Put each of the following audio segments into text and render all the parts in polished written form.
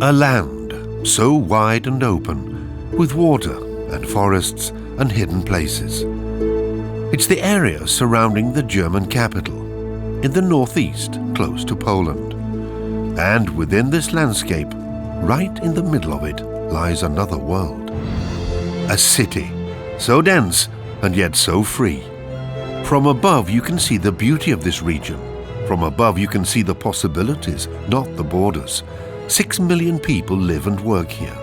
A land so wide and open, with water and forests and hidden places. It's the area surrounding the German capital, in the northeast, close to Poland. And within this landscape, right in the middle of it, lies another world. A city, so dense and yet so free. From above you can see the beauty of this region. From above you can see the possibilities, not the borders. 6 million people live and work here.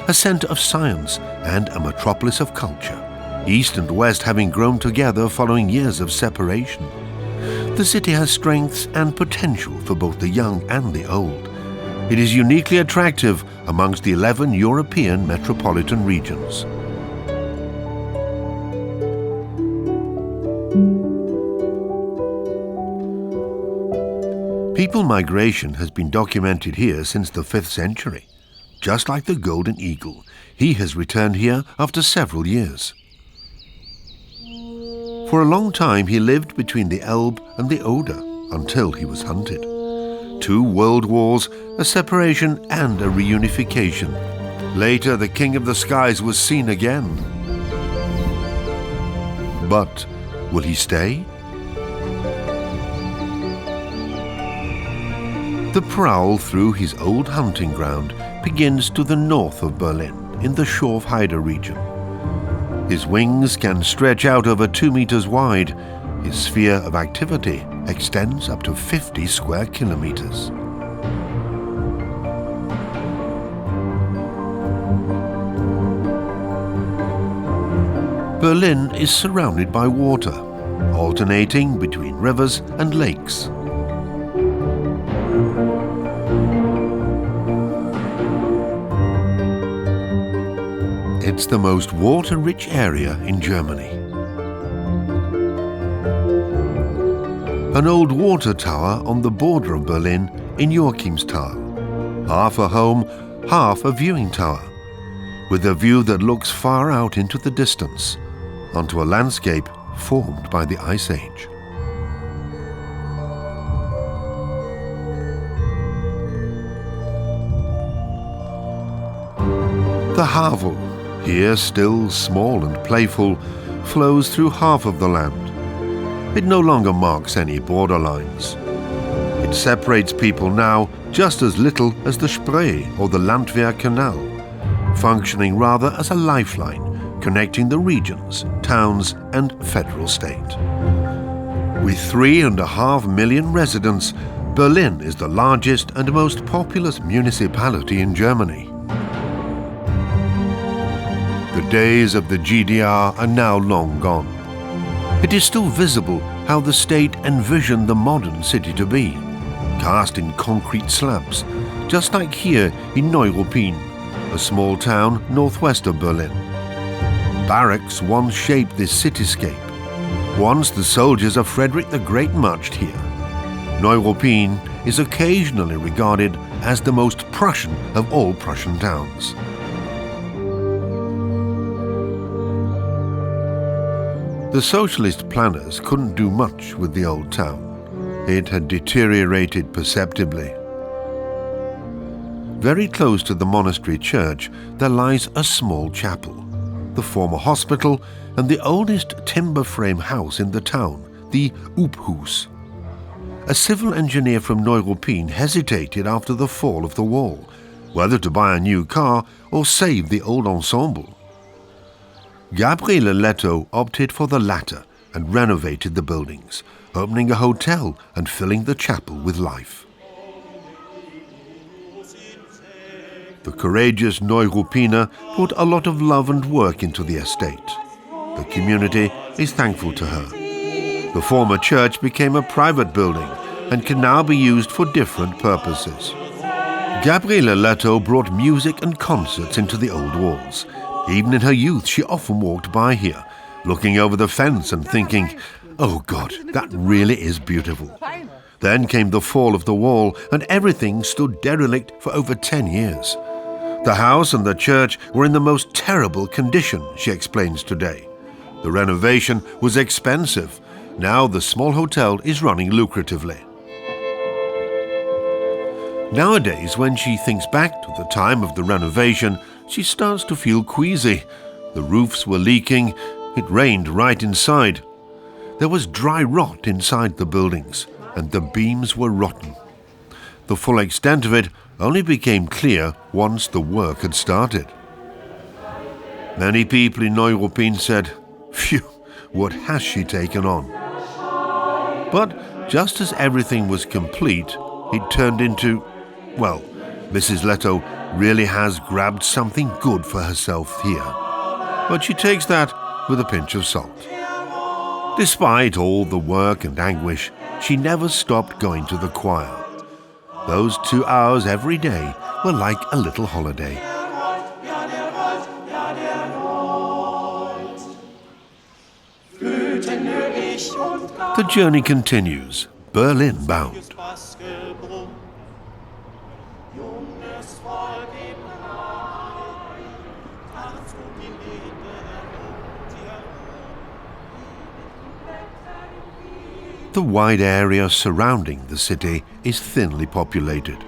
A center of science and a metropolis of culture. East and West having grown together following years of separation. The city has strengths and potential for both the young and the old. It is uniquely attractive amongst the 11 European metropolitan regions. People migration has been documented here since the 5th century. Just like the golden eagle, he has returned here after several years. For a long time he lived between the Elbe and the Oder until he was hunted. 2 world wars, a separation and a reunification. Later the King of the Skies was seen again. But will he stay? The prowl through his old hunting ground begins to the north of Berlin, in the Schorfheide region. His wings can stretch out over 2 meters wide. His sphere of activity extends up to 50 square kilometers. Berlin is surrounded by water, alternating between rivers and lakes. It's the most water-rich area in Germany. An old water tower on the border of Berlin in Joachimsthal. Half a home, half a viewing tower, with a view that looks far out into the distance, onto a landscape formed by the Ice Age. The Havel, here still small and playful, flows through half of the land. It no longer marks any borderlines. It separates people now just as little as the Spree or the Landwehr Canal, functioning rather as a lifeline connecting the regions, towns and federal state. With 3.5 million residents, Berlin is the largest and most populous municipality in Germany. The days of the GDR are now long gone. It is still visible how the state envisioned the modern city to be, cast in concrete slabs, just like here in Neuruppin, a small town northwest of Berlin. Barracks once shaped this cityscape. Once the soldiers of Frederick the Great marched here. Neuruppin is occasionally regarded as the most Prussian of all Prussian towns. The socialist planners couldn't do much with the old town. It had deteriorated perceptibly. Very close to the monastery church, there lies a small chapel, the former hospital and the oldest timber frame house in the town, the Ubhus. A civil engineer from Neuruppin hesitated after the fall of the wall, whether to buy a new car or save the old ensemble. Gabriele Leto opted for the latter and renovated the buildings, opening a hotel and filling the chapel with life. The courageous Neuruppiner put a lot of love and work into the estate. The community is thankful to her. The former church became a private building and can now be used for different purposes. Gabriele Leto brought music and concerts into the old walls. Even in her youth, she often walked by here, looking over the fence and thinking, "Oh God, that really is beautiful." Then came the fall of the wall and everything stood derelict for over 10 years. The house and the church were in the most terrible condition, she explains today. The renovation was expensive. Now the small hotel is running lucratively. Nowadays, when she thinks back to the time of the renovation, she starts to feel queasy. The roofs were leaking, it rained right inside. There was dry rot inside the buildings, and the beams were rotten. The full extent of it only became clear once the work had started. Many people in Neuruppin said, "Phew, what has she taken on?" But just as everything was complete, it turned into, well, Mrs. Leto really has grabbed something good for herself here. But she takes that with a pinch of salt. Despite all the work and anguish, she never stopped going to the choir. Those 2 hours every day were like a little holiday. The journey continues, Berlin bound. The wide area surrounding the city is thinly populated.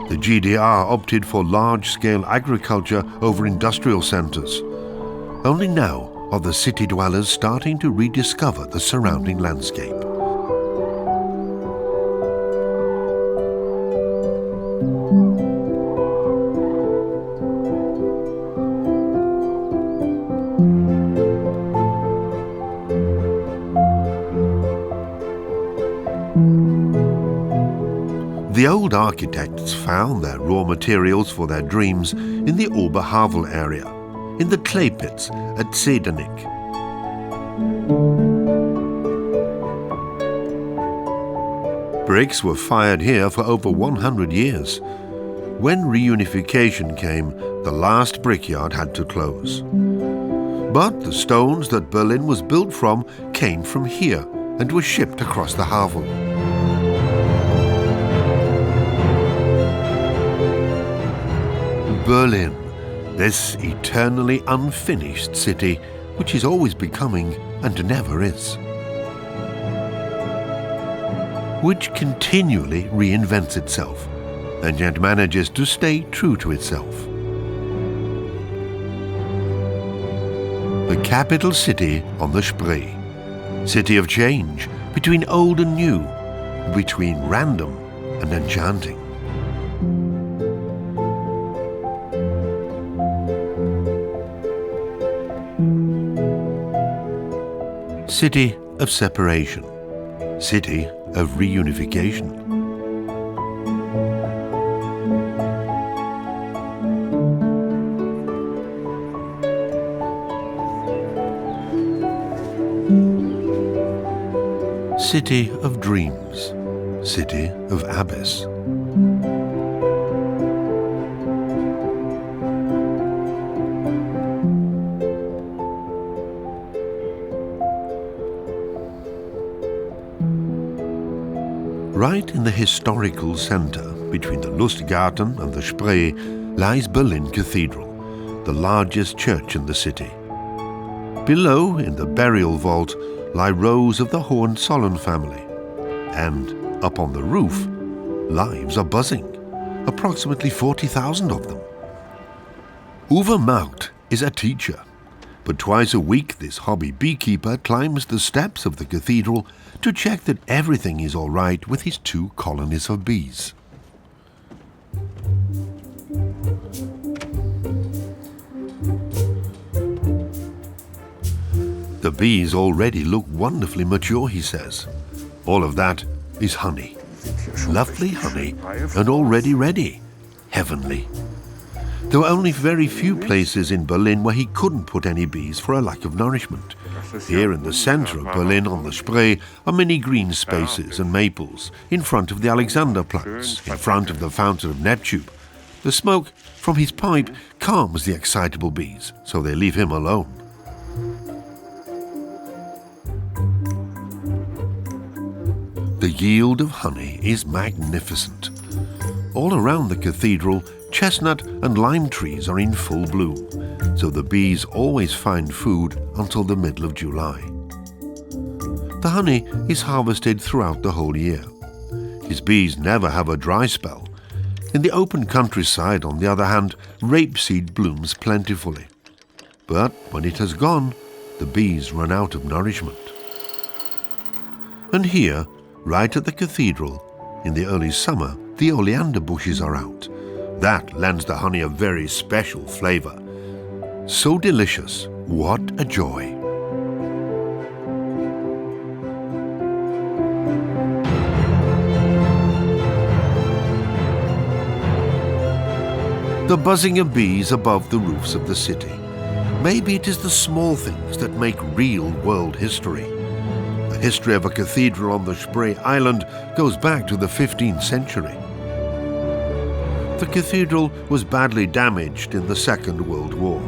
The GDR opted for large-scale agriculture over industrial centres. Only now are the city dwellers starting to rediscover the surrounding landscape. The old architects found their raw materials for their dreams in the Oberhavel area, in the clay pits at Zernitz. Bricks were fired here for over 100 years. When reunification came, the last brickyard had to close. But the stones that Berlin was built from came from here and were shipped across the Havel. Berlin, this eternally unfinished city, which is always becoming and never is. Which continually reinvents itself, and yet manages to stay true to itself. The capital city on the Spree, city of change, between old and new, between random and enchanting. City of separation, city of reunification. City of dreams, city of abyss. Right in the historical centre, between the Lustgarten and the Spree, lies Berlin Cathedral, the largest church in the city. Below, in the burial vault, lie rows of the Hohenzollern family. And up on the roof, lives are buzzing, approximately 40,000 of them. Uwe Maucht is a teacher, but twice a week this hobby beekeeper climbs the steps of the cathedral to check that everything is all right with his 2 colonies of bees. The bees already look wonderfully mature, he says. All of that is honey. Lovely honey, and already ready. Heavenly. There were only very few places in Berlin where he couldn't put any bees for a lack of nourishment. Here in the centre of Berlin on the Spree are many green spaces and maples, in front of the Alexanderplatz, in front of the Fountain of Neptune. The smoke from his pipe calms the excitable bees, so they leave him alone. The yield of honey is magnificent. All around the cathedral, chestnut and lime trees are in full bloom, so the bees always find food until the middle of July. The honey is harvested throughout the whole year. His bees never have a dry spell, In the open countryside, on the other hand, rapeseed blooms plentifully. But when it has gone, the bees run out of nourishment. And here, right at the cathedral, in the early summer, the oleander bushes are out. That lends the honey a very special flavor. So delicious, what a joy! The buzzing of bees above the roofs of the city. Maybe it is the small things that make real world history. The history of a cathedral on the Spree Island goes back to the 15th century. The cathedral was badly damaged in the Second World War.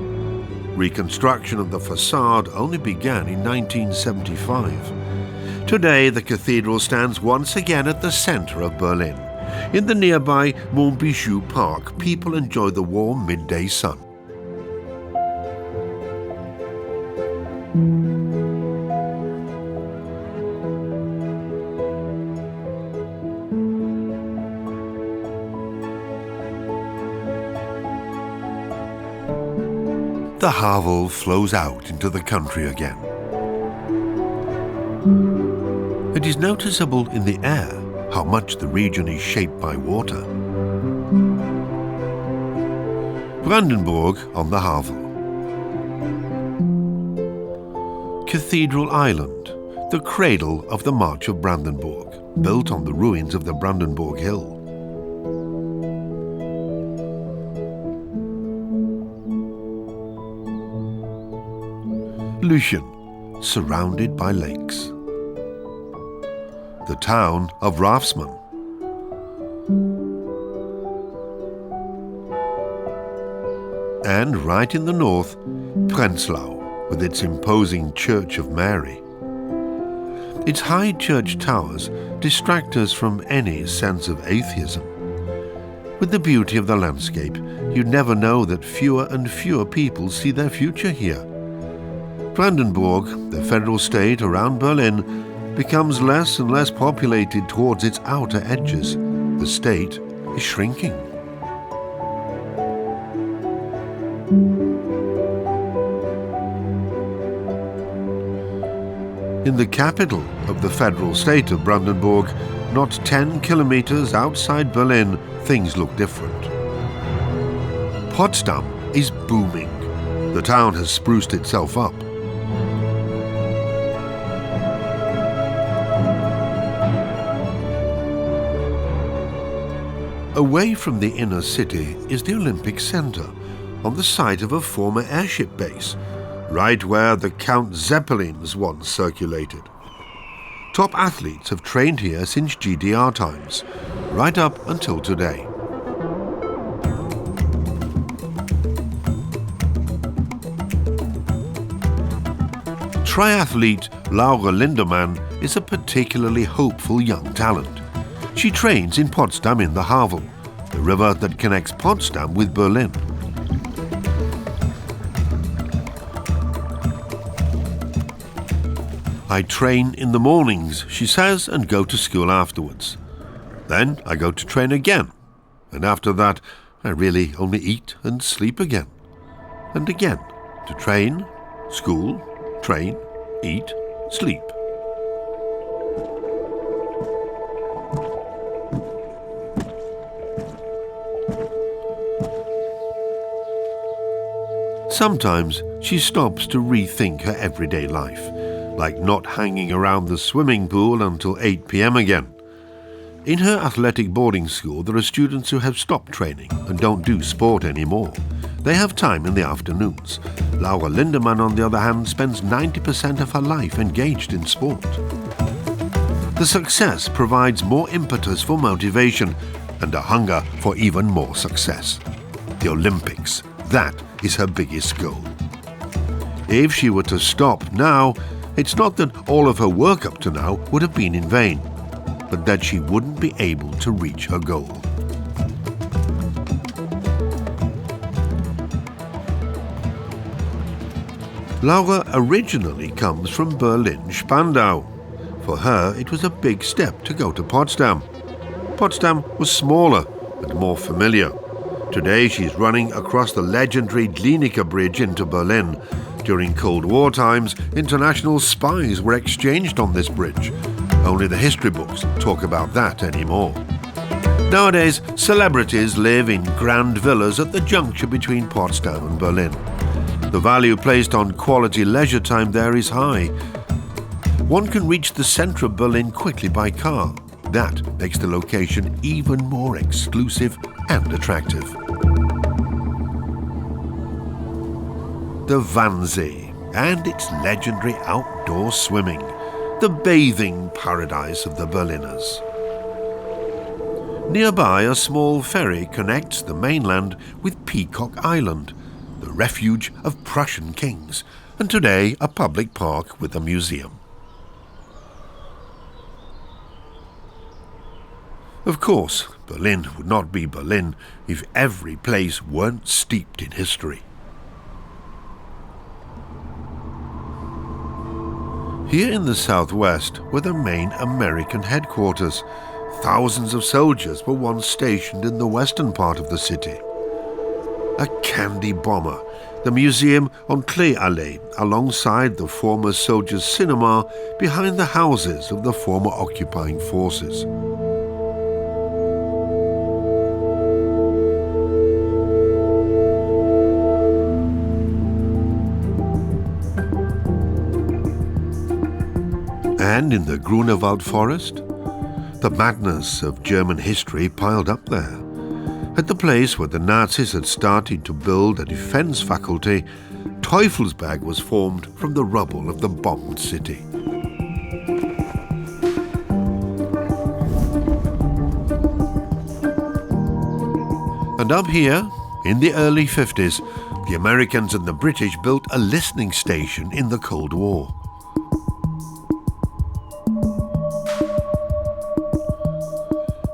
Reconstruction of the facade only began in 1975. Today, the cathedral stands once again at the center of Berlin. In the nearby Montbichou Park, people enjoy the warm midday sun. The Havel flows out into the country again. It is noticeable in the air how much the region is shaped by water. Brandenburg on the Havel. Cathedral Island, the cradle of the March of Brandenburg, built on the ruins of the Brandenburg Hill. Lüchen, surrounded by lakes. The town of Rafsmann. And right in the north, Prenzlau, with its imposing Church of Mary. Its high church towers distract us from any sense of atheism. With the beauty of the landscape, you never know that fewer and fewer people see their future here. Brandenburg, the federal state around Berlin, becomes less and less populated towards its outer edges. The state is shrinking. In the capital of the federal state of Brandenburg, not 10 kilometers outside Berlin, things look different. Potsdam is booming. The town has spruced itself up. Away from the inner city is the Olympic Center, on the site of a former airship base, right where the Count Zeppelins once circulated. Top athletes have trained here since GDR times, right up until today. Triathlete Laura Lindemann is a particularly hopeful young talent. She trains in Potsdam in the Havel, the river that connects Potsdam with Berlin. I train in the mornings, she says, and go to school afterwards. Then I go to train again, and after that I really only eat and sleep again. And again, to train, school, train, eat, sleep. Sometimes she stops to rethink her everyday life, like not hanging around the swimming pool until 8 p.m. again. In her athletic boarding school, there are students who have stopped training and don't do sport anymore. They have time in the afternoons. Laura Lindemann, on the other hand, spends 90% of her life engaged in sport. The success provides more impetus for motivation and a hunger for even more success. The Olympics, that is her biggest goal. If she were to stop now, it's not that all of her work up to now would have been in vain, but that she wouldn't be able to reach her goal. Laura originally comes from Berlin-Spandau. For her, it was a big step to go to Potsdam. Potsdam was smaller, and more familiar. Today she's running across the legendary Glinicke bridge into Berlin. During Cold War times, international spies were exchanged on this bridge. Only the history books talk about that anymore. Nowadays, celebrities live in grand villas at the juncture between Potsdam and Berlin. The value placed on quality leisure time there is high. One can reach the centre of Berlin quickly by car. That makes the location even more exclusive and attractive. The Wannsee and its legendary outdoor swimming, the bathing paradise of the Berliners. Nearby, a small ferry connects the mainland with Peacock Island, the refuge of Prussian kings, and today a public park with a museum. Of course, Berlin would not be Berlin if every place weren't steeped in history. Here in the southwest were the main American headquarters. Thousands of soldiers were once stationed in the western part of the city. A candy bomber, the museum on Kleeallee, alongside the former soldiers' cinema behind the houses of the former occupying forces. And in the Grunewald forest, the madness of German history piled up there. At the place where the Nazis had started to build a defense faculty, Teufelsberg was formed from the rubble of the bombed city. And up here, in the early 50s, the Americans and the British built a listening station in the Cold War.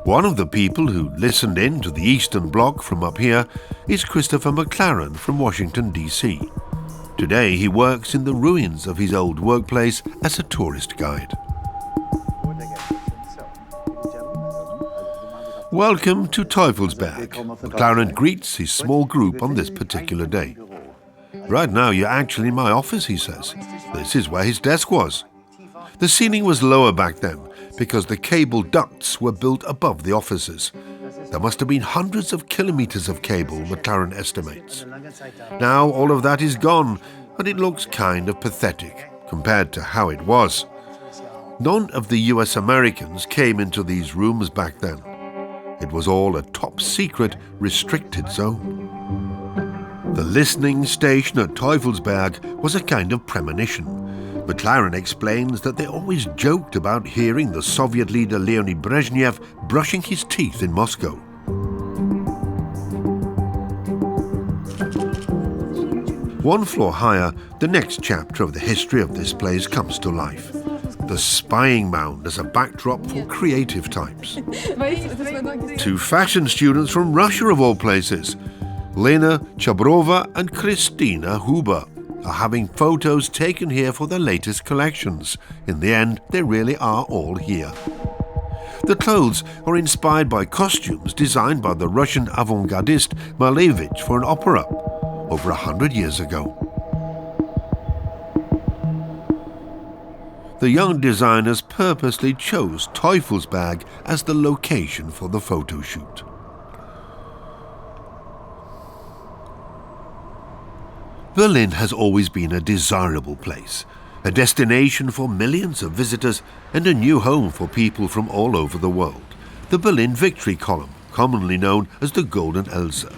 One of the people who listened in to the Eastern Bloc from up here is Christopher McLaren from Washington, D.C. Today he works in the ruins of his old workplace as a tourist guide. Welcome to Teufelsberg. McLaren greets his small group on this particular day. Right now you're actually in my office, he says. This is where his desk was. The ceiling was lower back then, because the cable ducts were built above the offices. There must have been hundreds of kilometers of cable, McLaren estimates. Now all of that is gone, and it looks kind of pathetic compared to how it was. None of the US Americans came into these rooms back then. It was all a top-secret, restricted zone. The listening station at Teufelsberg was a kind of premonition. McLaren explains that they always joked about hearing the Soviet leader Leonid Brezhnev brushing his teeth in Moscow. One floor higher, the next chapter of the history of this place comes to life. The spying mound as a backdrop for creative types. Two fashion students from Russia of all places, Lena Chabrova and Kristina Huber, are having photos taken here for their latest collections. In the end, they really are all here. The clothes are inspired by costumes designed by the Russian avant-gardist Malevich for an opera over 100 years ago. The young designers purposely chose Teufelsberg as the location for the photo shoot. Berlin has always been a desirable place, a destination for millions of visitors and a new home for people from all over the world. The Berlin Victory Column, commonly known as the Golden Elsa.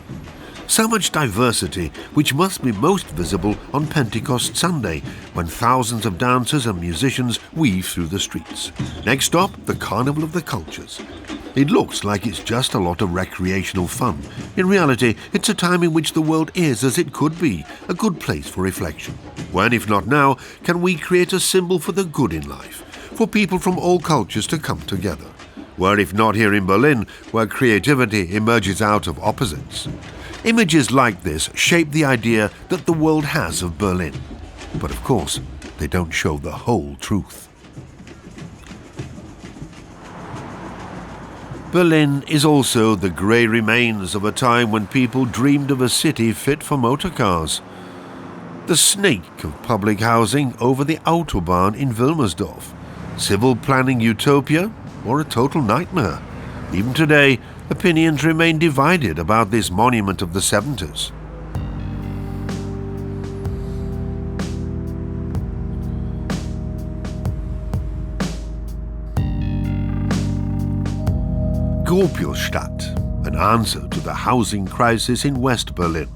So much diversity, which must be most visible on Pentecost Sunday, when thousands of dancers and musicians weave through the streets. Next stop, the Carnival of the Cultures. It looks like it's just a lot of recreational fun. In reality, it's a time in which the world is as it could be, a good place for reflection. When, if not now, can we create a symbol for the good in life, for people from all cultures to come together? Where, if not here in Berlin, where creativity emerges out of opposites? Images like this shape the idea that the world has of Berlin. But of course, they don't show the whole truth. Berlin is also the grey remains of a time when people dreamed of a city fit for motorcars. The snake of public housing over the Autobahn in Wilmersdorf, civil planning utopia or a total nightmare. Even today, opinions remain divided about this monument of the 70s. Gropiusstadt, an answer to the housing crisis in West Berlin.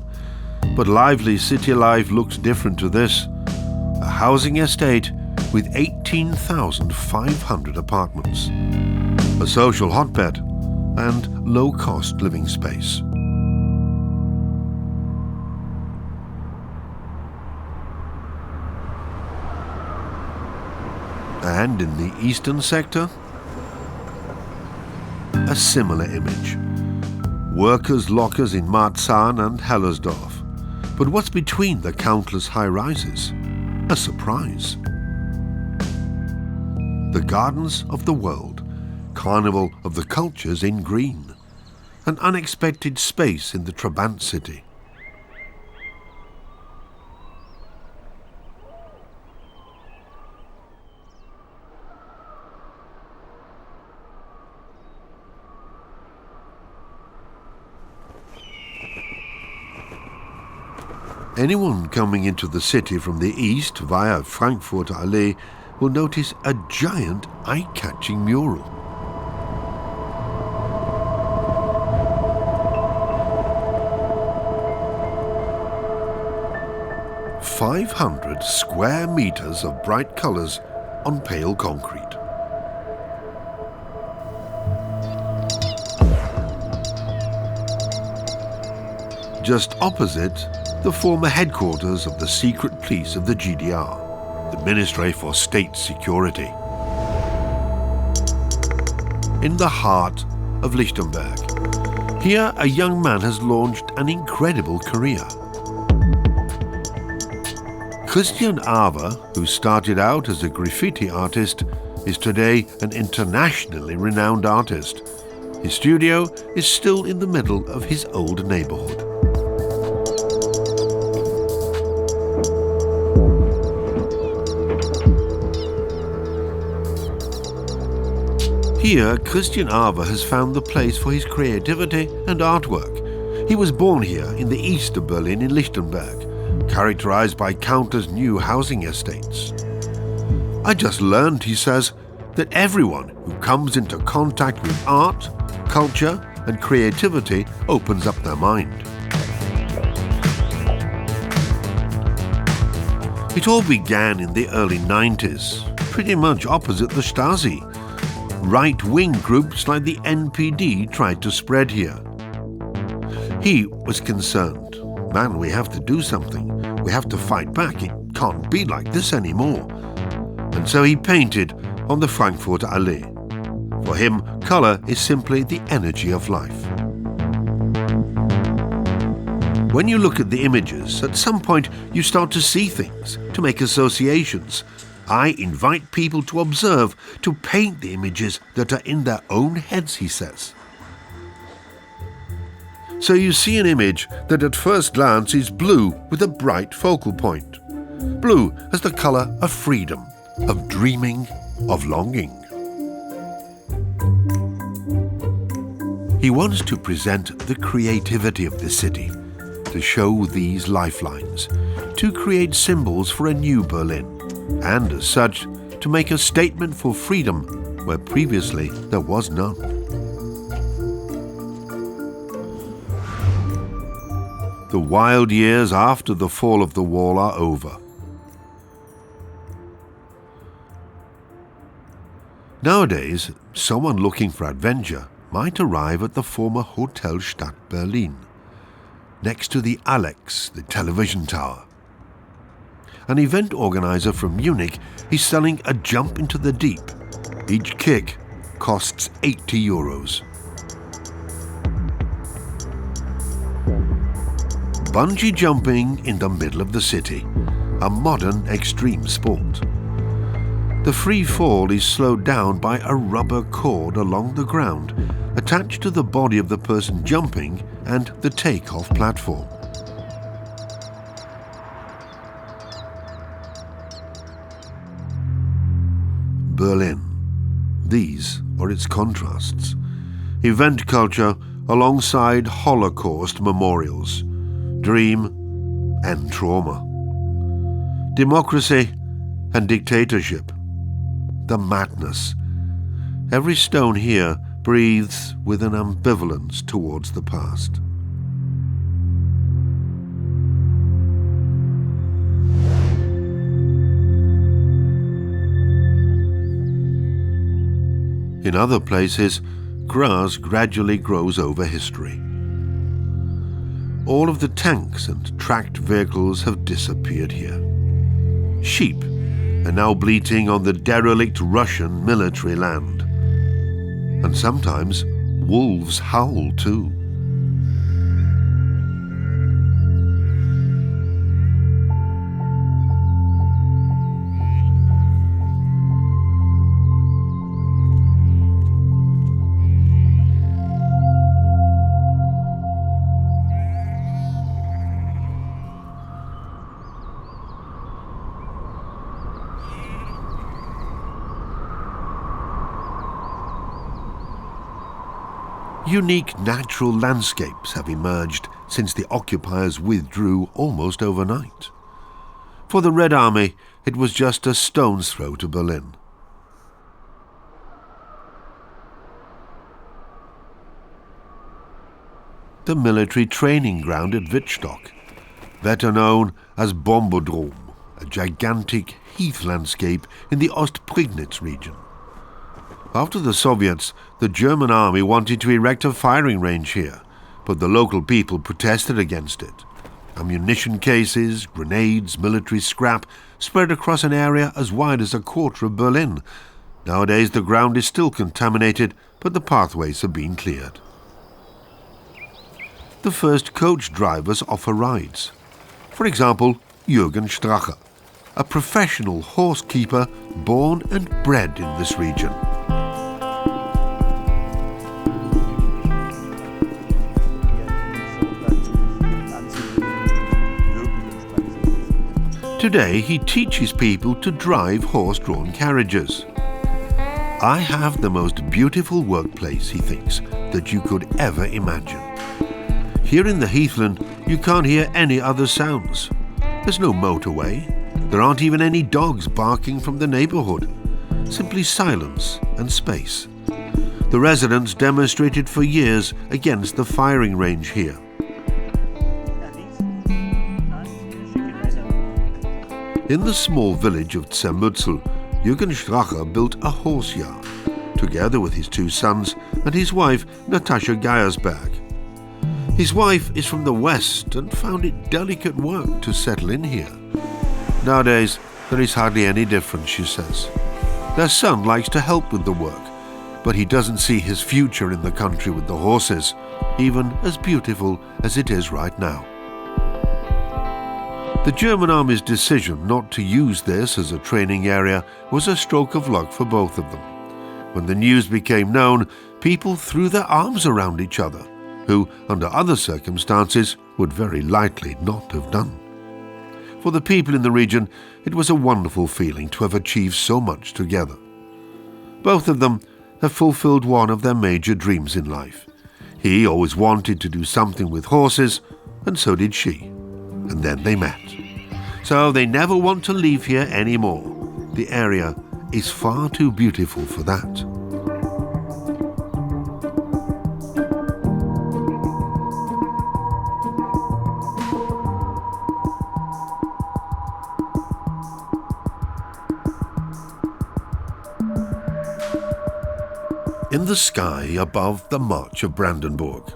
But lively city life looks different to this. A housing estate with 18,500 apartments. A social hotbed and low-cost living space. And in the eastern sector, a similar image. Workers' lockers in Marzahn and Hellersdorf. But what's between the countless high-rises? A surprise. The Gardens of the World, Carnival of the Cultures in green. An unexpected space in the Trabant city. Anyone coming into the city from the east via Frankfurter Allee will notice a giant eye-catching mural. "500 square meters of bright colors on pale concrete." Just opposite, the former headquarters of the secret police of the GDR, the Ministry for State Security. In the heart of Lichtenberg, here a young man has launched an incredible career. Christian Aver, who started out as a graffiti artist, is today an internationally renowned artist. His studio is still in the middle of his old neighborhood. Here, Christian Aver has found the place for his creativity and artwork. He was born here in the east of Berlin in Lichtenberg, characterized by countless new housing estates. "I just learned," he says, "that everyone who comes into contact with art, culture, and creativity opens up their mind." It all began in the early 90s, pretty much opposite the Stasi. Right-wing groups like the NPD tried to spread here. He was concerned. "Man, we have to do something. We have to fight back. It can't be like this anymore." And so he painted on the Frankfurter Allee. For him, color is simply the energy of life. When you look at the images, at some point you start to see things, to make associations. I invite people to observe, to paint the images that are in their own heads, he says. So you see an image that at first glance is blue with a bright focal point. Blue as the color of freedom, of dreaming, of longing. He wants to present the creativity of the city, to show these lifelines, to create symbols for a new Berlin, and as such, to make a statement for freedom where previously there was none. The wild years after the fall of the wall are over. Nowadays, someone looking for adventure might arrive at the former Hotel Stadt Berlin, next to the Alex, the television tower. An event organizer from Munich is selling a jump into the deep. Each kick costs €80. Bungee jumping in the middle of the city, a modern extreme sport. The free fall is slowed down by a rubber cord along the ground, attached to the body of the person jumping and the takeoff platform. Berlin. These are its contrasts. Event culture alongside Holocaust memorials. Dream and trauma. Democracy and dictatorship. The madness. Every stone here breathes with an ambivalence towards the past. In other places, grass gradually grows over history. All of the tanks and tracked vehicles have disappeared here. Sheep are now bleating on the derelict Russian military land. And sometimes wolves howl too. Unique natural landscapes have emerged since the occupiers withdrew almost overnight. For the Red Army, it was just a stone's throw to Berlin. The military training ground at Wittstock, better known as Bombodrom, a gigantic heath landscape in the Ostprignitz region. After the Soviets, the German army wanted to erect a firing range here, but the local people protested against it. Ammunition cases, grenades, military scrap spread across an area as wide as a quarter of Berlin. Nowadays the ground is still contaminated, but the pathways have been cleared. The first coach drivers offer rides. For example, Jürgen Strache, a professional horse keeper born and bred in this region. Today he teaches people to drive horse-drawn carriages. I have the most beautiful workplace, he thinks, that you could ever imagine. Here in the heathland, you can't hear any other sounds. There's no motorway. There aren't even any dogs barking from the neighborhood. Simply silence and space. The residents demonstrated for years against the firing range here. In the small village of Zermützel, Jürgen Strache built a horse yard, together with his two sons and his wife, Natascha Geiersberg. His wife is from the west and found it delicate work to settle in here. Nowadays, there is hardly any difference, she says. Their son likes to help with the work, but he doesn't see his future in the country with the horses, even as beautiful as it is right now. The German Army's decision not to use this as a training area was a stroke of luck for both of them. When the news became known, people threw their arms around each other, who, under other circumstances, would very likely not have done. For the people in the region, it was a wonderful feeling to have achieved so much together. Both of them have fulfilled one of their major dreams in life. He always wanted to do something with horses, and so did she. And then they met. So they never want to leave here anymore. The area is far too beautiful for that. In the sky above the March of Brandenburg.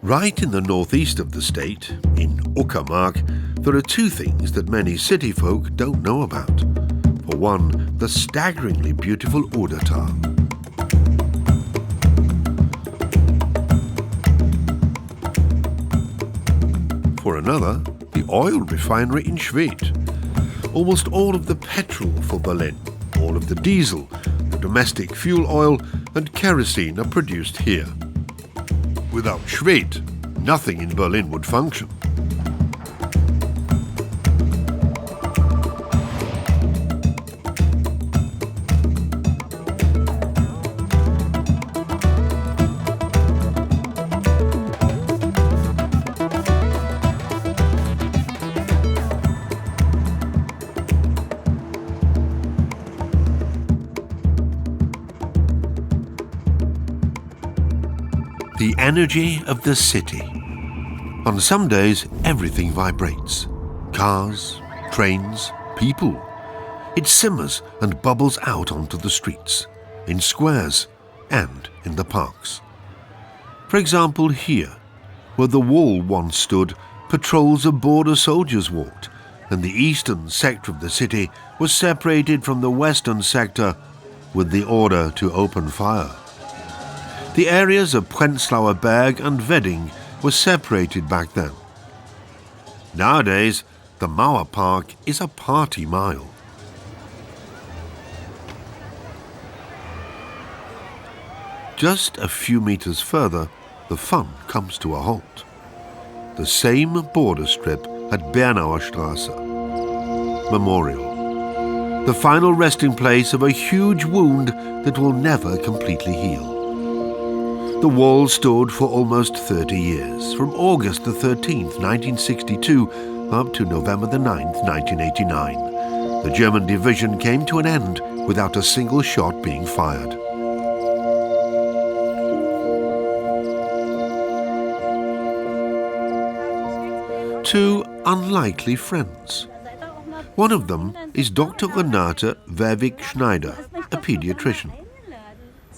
Right in the northeast of the state, in Uckermark, there are two things that many city folk don't know about. For one, the staggeringly beautiful Odertal. For another, the oil refinery in Schwedt. Almost all of the petrol for Berlin, all of the diesel, the domestic fuel oil and kerosene are produced here. Without Schwedt, nothing in Berlin would function. The energy of the city. On some days, everything vibrates. Cars, trains, people. It simmers and bubbles out onto the streets, in squares, and in the parks. For example, here, where the wall once stood, patrols of border soldiers walked, and the eastern sector of the city was separated from the western sector with the order to open fire. The areas of Prenzlauer Berg and Wedding were separated back then. Nowadays, the Mauerpark is a party mile. Just a few meters further, the fun comes to a halt. The same border strip at Bernauer Straße. Memorial. The final resting place of a huge wound that will never completely heal. The wall stood for almost 30 years, from August the 13th, 1962, up to November the 9th, 1989. The German division came to an end without a single shot being fired. Two unlikely friends. One of them is Dr. Renate Verwig-Schneider, a pediatrician.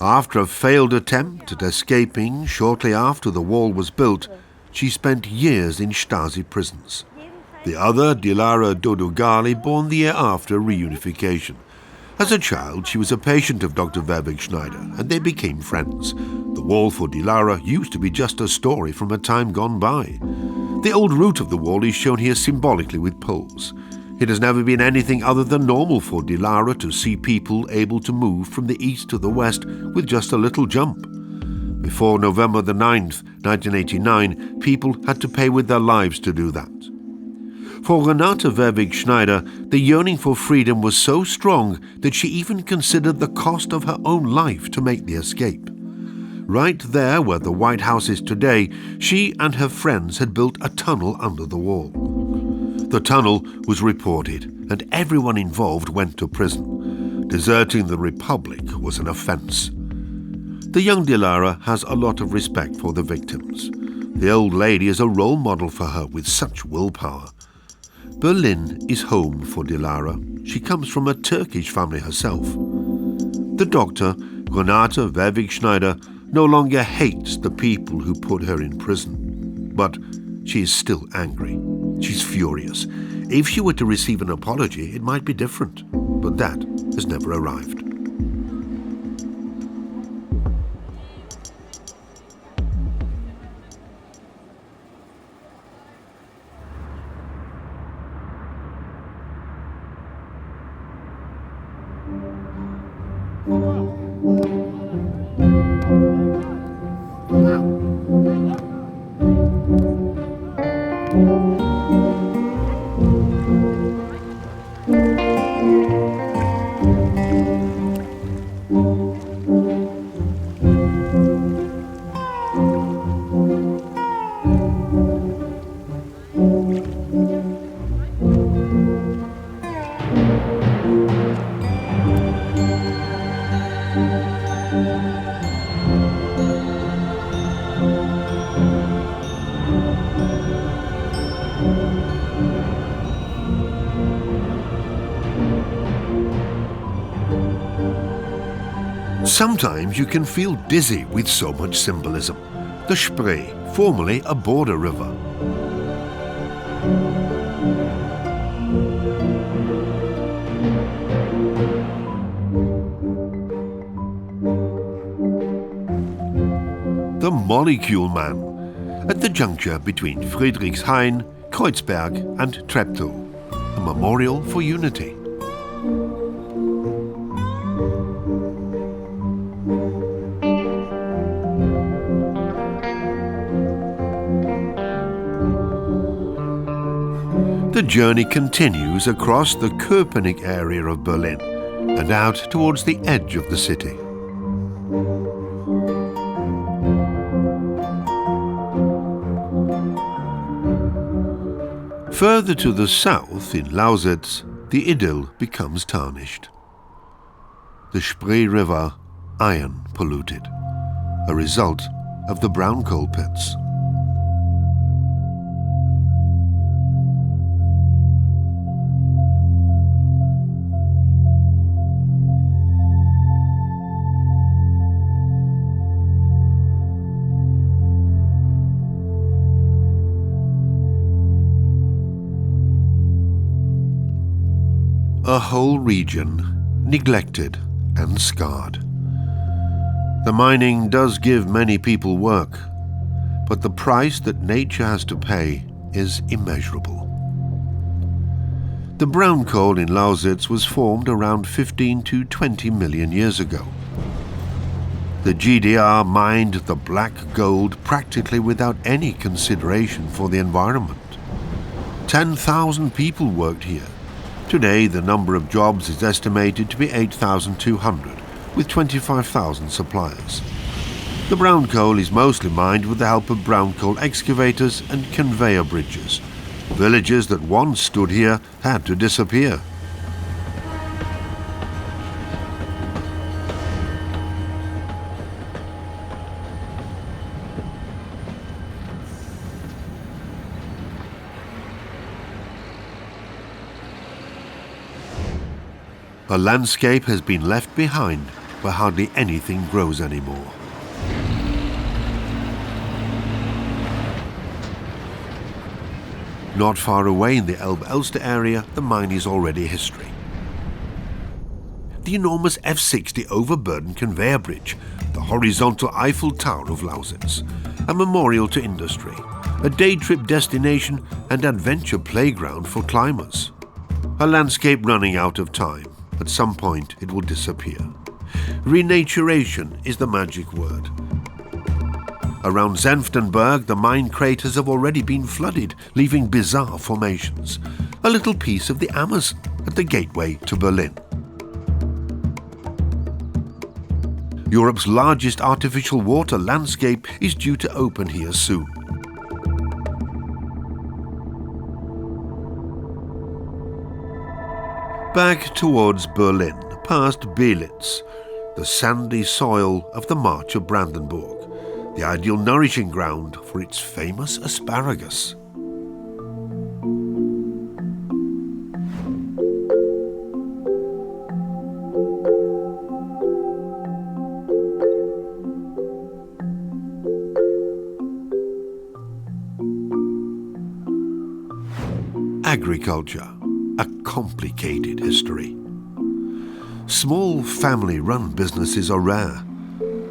After a failed attempt at escaping shortly after the wall was built, she spent years in Stasi prisons. The other, Dilara Dodogali, born the year after reunification. As a child, she was a patient of Dr. Verwig-Schneider, and they became friends. The wall for Dilara used to be just a story from a time gone by. The old route of the wall is shown here symbolically with poles. It has never been anything other than normal for Dilara to see people able to move from the east to the west with just a little jump. Before November the 9th, 1989, people had to pay with their lives to do that. For Renate Verwig-Schneider, the yearning for freedom was so strong that she even considered the cost of her own life to make the escape. Right there where the White House is today, she and her friends had built a tunnel under the wall. The tunnel was reported, and everyone involved went to prison. Deserting the Republic was an offense. The young Dilara has a lot of respect for the victims. The old lady is a role model for her with such willpower. Berlin is home for Dilara. She comes from a Turkish family herself. The doctor, Renate Verwig-Schneider, no longer hates the people who put her in prison. But she is still angry. She's furious. If she were to receive an apology, it might be different. But that has never arrived. Sometimes you can feel dizzy with so much symbolism. The Spree, formerly a border river. The Molecule Man, at the juncture between Friedrichshain, Kreuzberg and Treptow, a memorial for unity. The journey continues across the Köpenick area of Berlin and out towards the edge of the city. Further to the south, in Lausitz, the idyll becomes tarnished. The Spree River, iron polluted, a result of the brown coal pits. A whole region neglected and scarred. The mining does give many people work, but the price that nature has to pay is immeasurable. The brown coal in Lausitz was formed around 15 to 20 million years ago. The GDR mined the black gold practically without any consideration for the environment. 10,000 people worked here. Today, the number of jobs is estimated to be 8,200, with 25,000 suppliers. The brown coal is mostly mined with the help of brown coal excavators and conveyor bridges. Villages that once stood here had to disappear. A landscape has been left behind where hardly anything grows anymore. Not far away in the Elbe-Elster area, the mine is already history. The enormous F60 overburden conveyor bridge, the horizontal Eiffel Tower of Lausitz, a memorial to industry, a day trip destination and adventure playground for climbers. A landscape running out of time. At some point it will disappear. Renaturation is the magic word. Around Senftenberg, the mine craters have already been flooded, leaving bizarre formations. A little piece of the Amazon at the gateway to Berlin. Europe's largest artificial water landscape is due to open here soon. Back towards Berlin, past Belitz, the sandy soil of the March of Brandenburg, the ideal nourishing ground for its famous asparagus. Agriculture. A complicated history. Small family-run businesses are rare.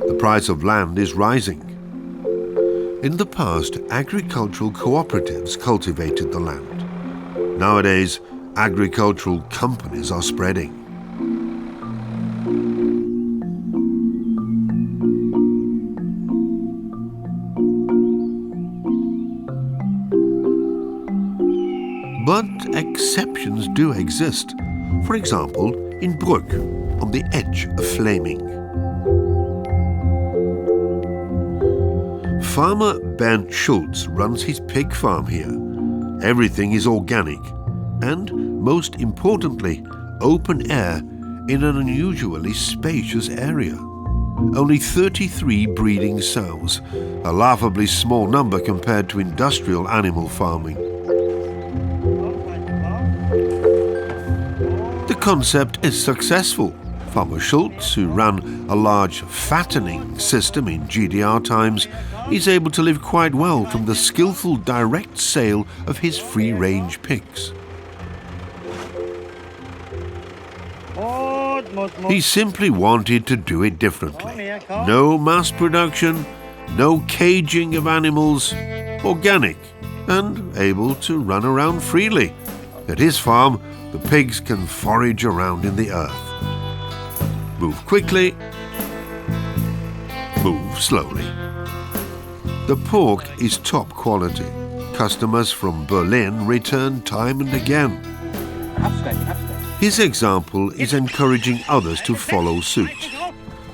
The price of land is rising. In the past, agricultural cooperatives cultivated the land. Nowadays, agricultural companies are spreading. But exceptions do exist. For example, in Brück, on the edge of Flaming. Farmer Bernd Schulz runs his pig farm here. Everything is organic and, most importantly, open air in an unusually spacious area. Only 33 breeding sows, a laughably small number compared to industrial animal farming. The concept is successful. Farmer Schultz, who ran a large fattening system in GDR times, is able to live quite well from the skillful direct sale of his free-range pigs. He simply wanted to do it differently. No mass production, no caging of animals, organic and able to run around freely. At his farm, the pigs can forage around in the earth. Move quickly, move slowly. The pork is top quality. Customers from Berlin return time and again. His example is encouraging others to follow suit.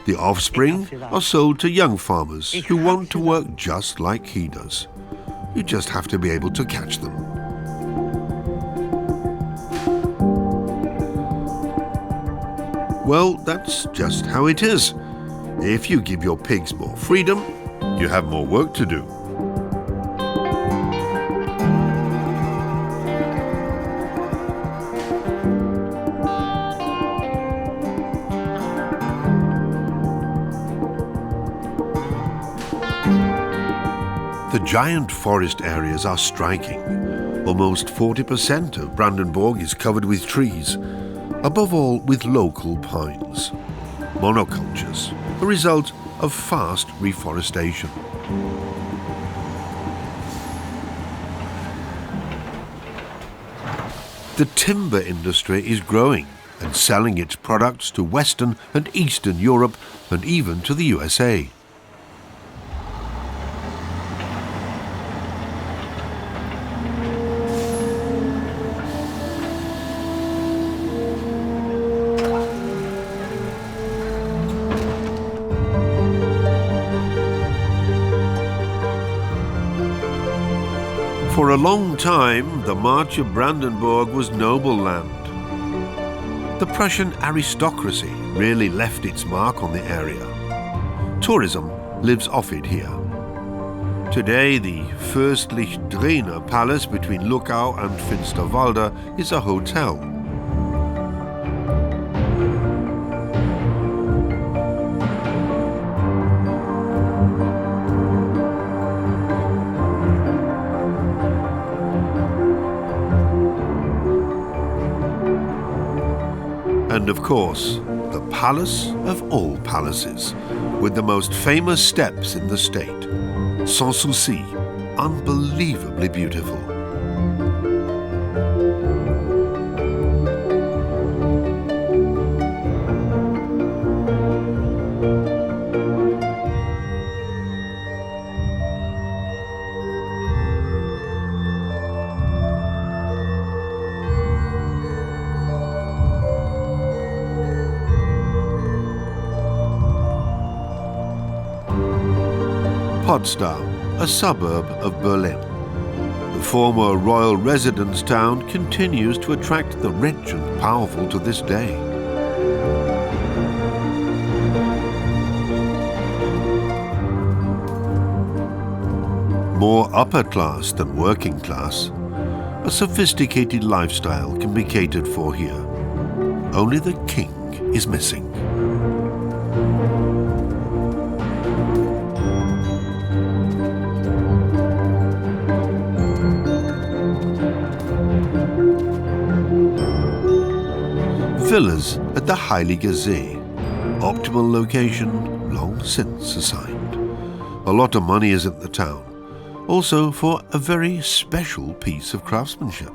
The offspring are sold to young farmers who want to work just like he does. You just have to be able to catch them. Well, that's just how it is. If you give your pigs more freedom, you have more work to do. The giant forest areas are striking. Almost 40% of Brandenburg is covered with trees, above all with local pines. Monocultures, a result of fast reforestation. The timber industry is growing and selling its products to Western and Eastern Europe and even to the USA. For a long time, the March of Brandenburg was noble land. The Prussian aristocracy really left its mark on the area. Tourism lives off it here. Today, the Fürstlich-Drehner Palace between Luckau and Finsterwalde is a hotel. And of course, the palace of all palaces, with the most famous steps in the state. Sans Souci, unbelievably beautiful. Potsdam, a suburb of Berlin. The former royal residence town continues to attract the rich and powerful to this day. More upper class than working class, a sophisticated lifestyle can be catered for here. Only the king is missing. Villas at the Heilige See. Optimal location long since assigned. A lot of money is at the town, also for a very special piece of craftsmanship.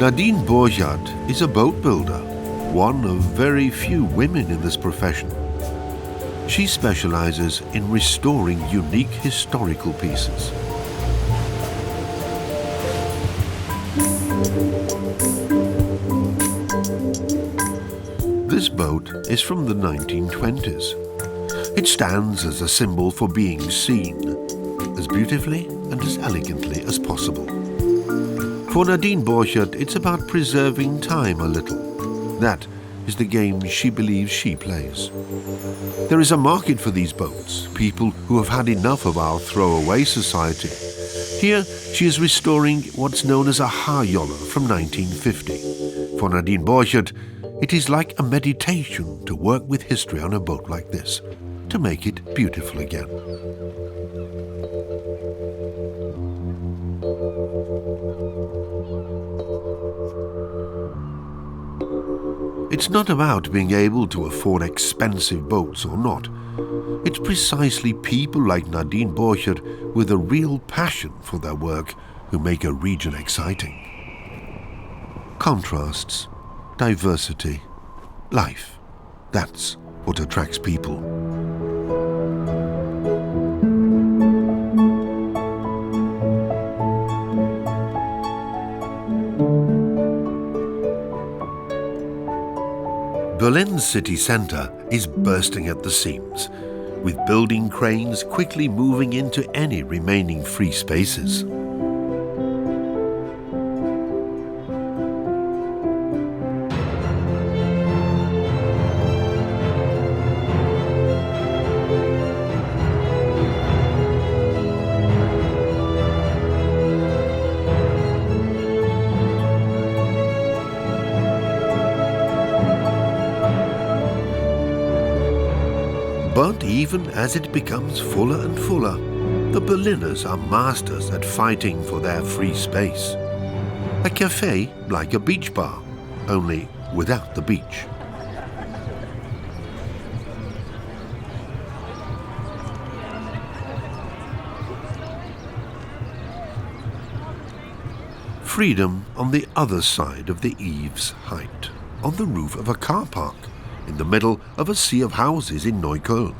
Nadine Borchardt is a boat builder, one of very few women in this profession. She specializes in restoring unique historical pieces. This boat is from the 1920s. It stands as a symbol for being seen. as beautifully and as elegantly as possible. For Nadine Borchert, it's about preserving time a little. That is the game she believes she plays. There is a market for these boats, people who have had enough of our throwaway society. Here she is restoring what's known as a haarjolle from 1950. For Nadine Borchert, it is like a meditation to work with history on a boat like this, to make it beautiful again. It's not about being able to afford expensive boats or not. It's precisely people like Nadine Borchert with a real passion for their work who make a region exciting. Contrasts, diversity, life. That's what attracts people. Berlin's city centre is bursting at the seams, with building cranes quickly moving into any remaining free spaces. But even as it becomes fuller and fuller, the Berliners are masters at fighting for their free space. A cafe like a beach bar, only without the beach. Freedom on the other side of the eave's height, on the roof of a car park, in the middle of a sea of houses in Neukölln.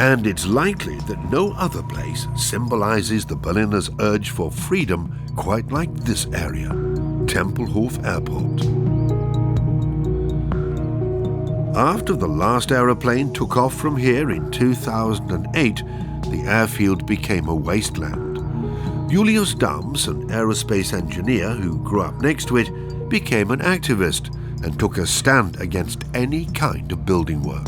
And it's likely that no other place symbolizes the Berliners' urge for freedom quite like this area, Tempelhof Airport. After the last aeroplane took off from here in 2008, the airfield became a wasteland. Julius Dams, an aerospace engineer who grew up next to it, became an activist and took a stand against any kind of building work.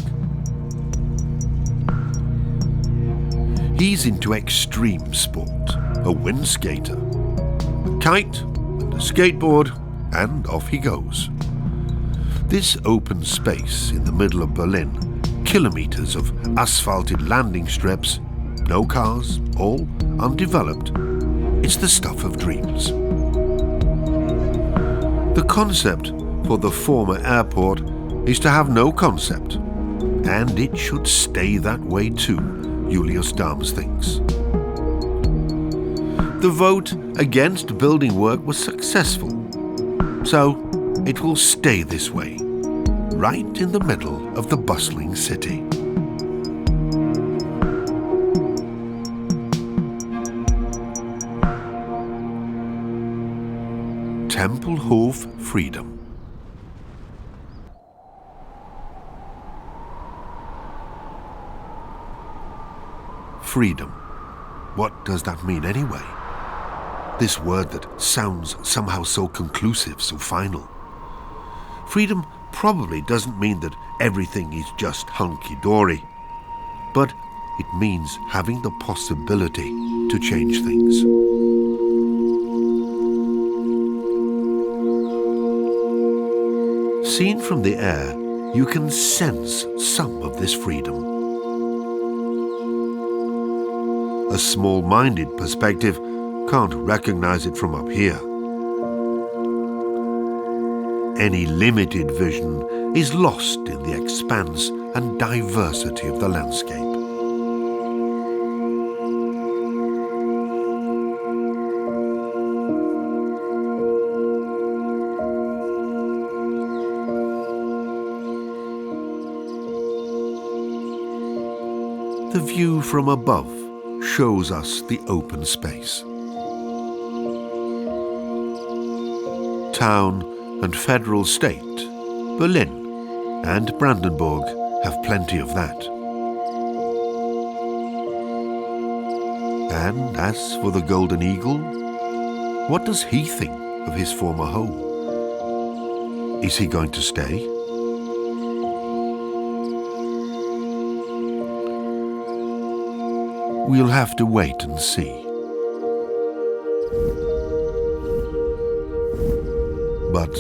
He's into extreme sport, a wind skater, a kite and a skateboard, and off he goes. This open space in the middle of Berlin, kilometers of asphalted landing strips, no cars, all undeveloped, it's the stuff of dreams. The concept for the former airport is to have no concept, and it should stay that way too, Julius Dams thinks. The vote against building work was successful, so it will stay this way, right in the middle of the bustling city. Tempelhof Freedom. Freedom. What does that mean anyway? This word that sounds somehow so conclusive, so final. Freedom probably doesn't mean that everything is just hunky-dory, but it means having the possibility to change things. Seen from the air, you can sense some of this freedom. A small-minded perspective can't recognize it from up here. Any limited vision is lost in the expanse and diversity of the landscape. The view from above shows us the open space. Town and federal state, Berlin and Brandenburg have plenty of that. And as for the golden eagle, what does he think of his former home? Is he going to stay? We'll have to wait and see. But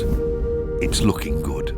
it's looking good.